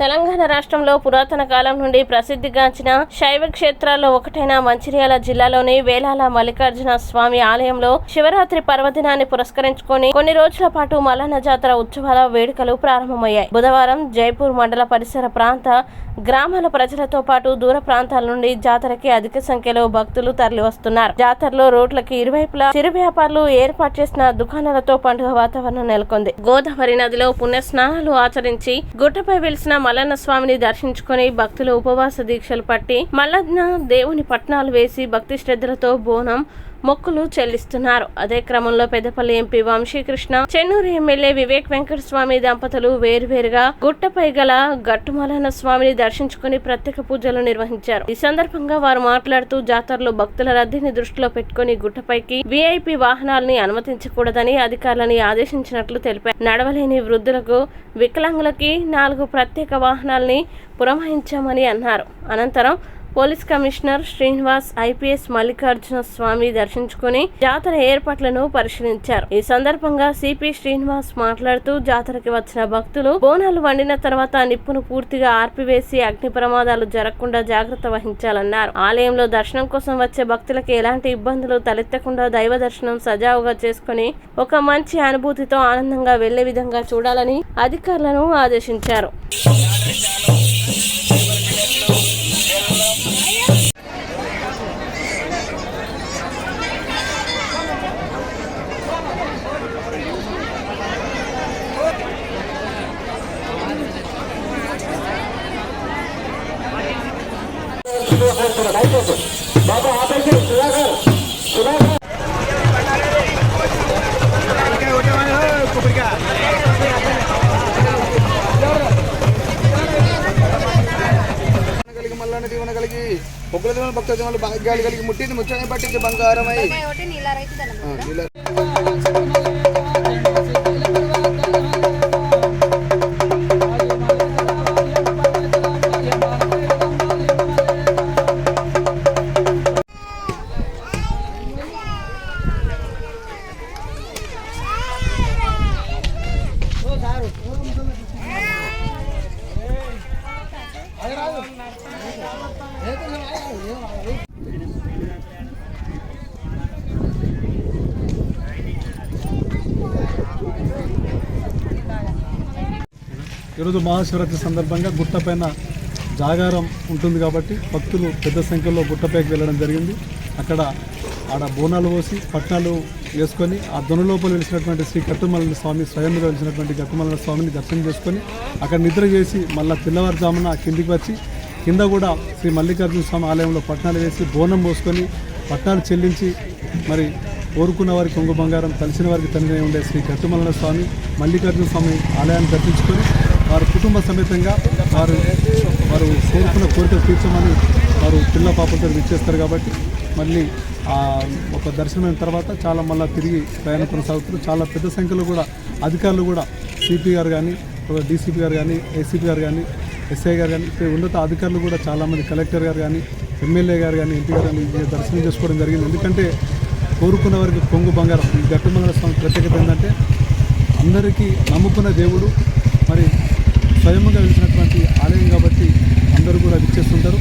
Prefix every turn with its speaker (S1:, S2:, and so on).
S1: తెలంగాణ రాష్ట్రంలో పురాతన కాలం నుండి ప్రసిద్ధిగాంచిన శైవ క్షేత్రాల్లో ఒకటైన మంచిర్యాల జిల్లాలోని వేలాల మల్లికార్జున స్వామి ఆలయంలో శివరాత్రి పర్వదినాన్ని పురస్కరించుకొని కొన్ని రోజుల పాటు మల్లన్న జాతర ఉత్సవాల వేడుకలు ప్రారంభమయ్యాయి. బుధవారం జైపూర్ మండల పరిసర ప్రాంత గ్రామాల ప్రజలతో పాటు దూర ప్రాంతాల నుండి జాతరకి అధిక సంఖ్యలో భక్తులు తరలివస్తున్నారు. జాతరలో రోడ్లకి ఇరువైపులా చిరు వ్యాపారులు ఏర్పాటు చేసిన దుకాణాలతో పండుగ వాతావరణం నెలకొంది. గోదావరి నదిలో పుణ్య స్నానాలు ఆచరించి గుట్టపై వెలిసిన మల్లన్న స్వామిని దర్శించుకుని భక్తులు ఉపవాస దీక్షలు పట్టి మల్లన్న దేవుని పట్నాలు వేసి భక్తి శ్రద్ధలతో బోనం మొక్కులు చెల్లిస్తున్నారు. అదే క్రమంలో పెద్దపల్లి ఎంపీ వంశీకృష్ణ, చెన్నూరు ఎమ్మెల్యే వివేక్ వెంకట స్వామి దంపతులు వేరువేరుగా గుట్టపై గల గట్టు మల్లన్న స్వామిని దర్శించుకుని ప్రత్యేక పూజలు నిర్వహించారు. ఈ సందర్భంగా వారు మాట్లాడుతూ జాతరలో భక్తుల రద్దీని దృష్టిలో పెట్టుకుని గుట్టపైకి వీఐపీ వాహనాలని అనుమతించకూడదని అధికారులని ఆదేశించినట్లు తెలిపారు. నడవలేని వృద్ధులకు, వికలాంగులకి 4 ప్రత్యేక వాహనాలని పురమాయించామని అన్నారు. అనంతరం police commissioner Srinivas, IPS Mallikarjuna Swamy దర్శించుకుని జాతర ఏర్పాట్లను పరిశీలించారు. ఈ సందర్భంగా సిపి శ్రీనివాస్ మాట్లాడుతూ జాతరకి వచ్చిన భక్తులు బోనాలు వండిన తర్వాత నిప్పును పూర్తిగా ఆర్పివేసి అగ్ని ప్రమాదాలు జరగకుండా జాగ్రత్త వహించాలన్నారు. ఆలయంలో దర్శనం కోసం వచ్చే భక్తులకు ఎలాంటి ఇబ్బందులు తలెత్తకుండా దైవ దర్శనం సజావుగా చేసుకుని ఒక మంచి అనుభూతితో ఆనందంగా వెళ్లే విధంగా చూడాలని అధికారులను ఆదేశించారు.
S2: बाबा आपेक्षे सुधाकर మల్లన్న దీవెన కలిగి పొక్కుల దీవెన భక్త దీవెనలు భాగ్యాలు కలిగి ముట్టింది ముచ్చని పట్టించి బంగారమై
S3: ఈరోజు మహాశివరాత్రి సందర్భంగా గుట్టపైన జాగారం ఉంటుంది కాబట్టి భక్తులు పెద్ద సంఖ్యలో గుట్టపైకి వెళ్ళడం జరిగింది. అక్కడ బోనాలు పోసి పట్నాలు వేసుకొని ఆ దొనలోపల వెలిసినటువంటి శ్రీ గట్టుమల్లన్న స్వామి స్వయంగా వెలిసినటువంటి గట్టుమల్లన్న స్వామిని దర్శనం చేసుకొని అక్కడ నిద్ర చేసి మళ్ళీ తెల్లవారుజామున కిందికి వచ్చి కింద కూడా శ్రీ మల్లికార్జున స్వామి ఆలయంలో పట్నాలు వేసి బోనం పోసుకొని పట్నాలు చెల్లించి మరి కోరుకున్న వారికి కొంగు బంగారం, కలిసిన వారికి తండ్రి ఉండే శ్రీ గట్టుమల్లన్న స్వామి మల్లికార్జున స్వామి ఆలయాన్ని దర్శించుకొని వారి కుటుంబ సమేతంగా వారు కోరుకున్న కోరికలు తీర్చమని వారు పిల్ల పాపలతో విచ్చేస్తారు. కాబట్టి మళ్ళీ ఒక దర్శనమైన తర్వాత చాలా మళ్ళీ తిరిగి ప్రయాణం కొనసాగుతారు. చాలా పెద్ద సంఖ్యలో కూడా అధికారులు కూడా సిపి గారు కానీ, డీసీపీ గారు కానీ, ఏసీపీ గారు కానీ, ఎస్ఐ గారు కానీ, ఇక్కడ ఉన్నత అధికారులు కూడా చాలామంది, కలెక్టర్ గారు కానీ, ఎమ్మెల్యే గారు కానీ, ఎంపీ గారు కానీ దర్శనం చేసుకోవడం జరిగింది. ఎందుకంటే కోరుకున్న వారికి కొంగు బంగారం. ఈ గట్టుమల్లన్న స్వామి ప్రత్యేకత ఏంటంటే అందరికీ నమ్ముకున్న దేవుడు, మరి స్వయంగా వెలిసినటువంటి ఆలయం కాబట్టి అందరూ కూడా విచ్చేస్తుంటారు.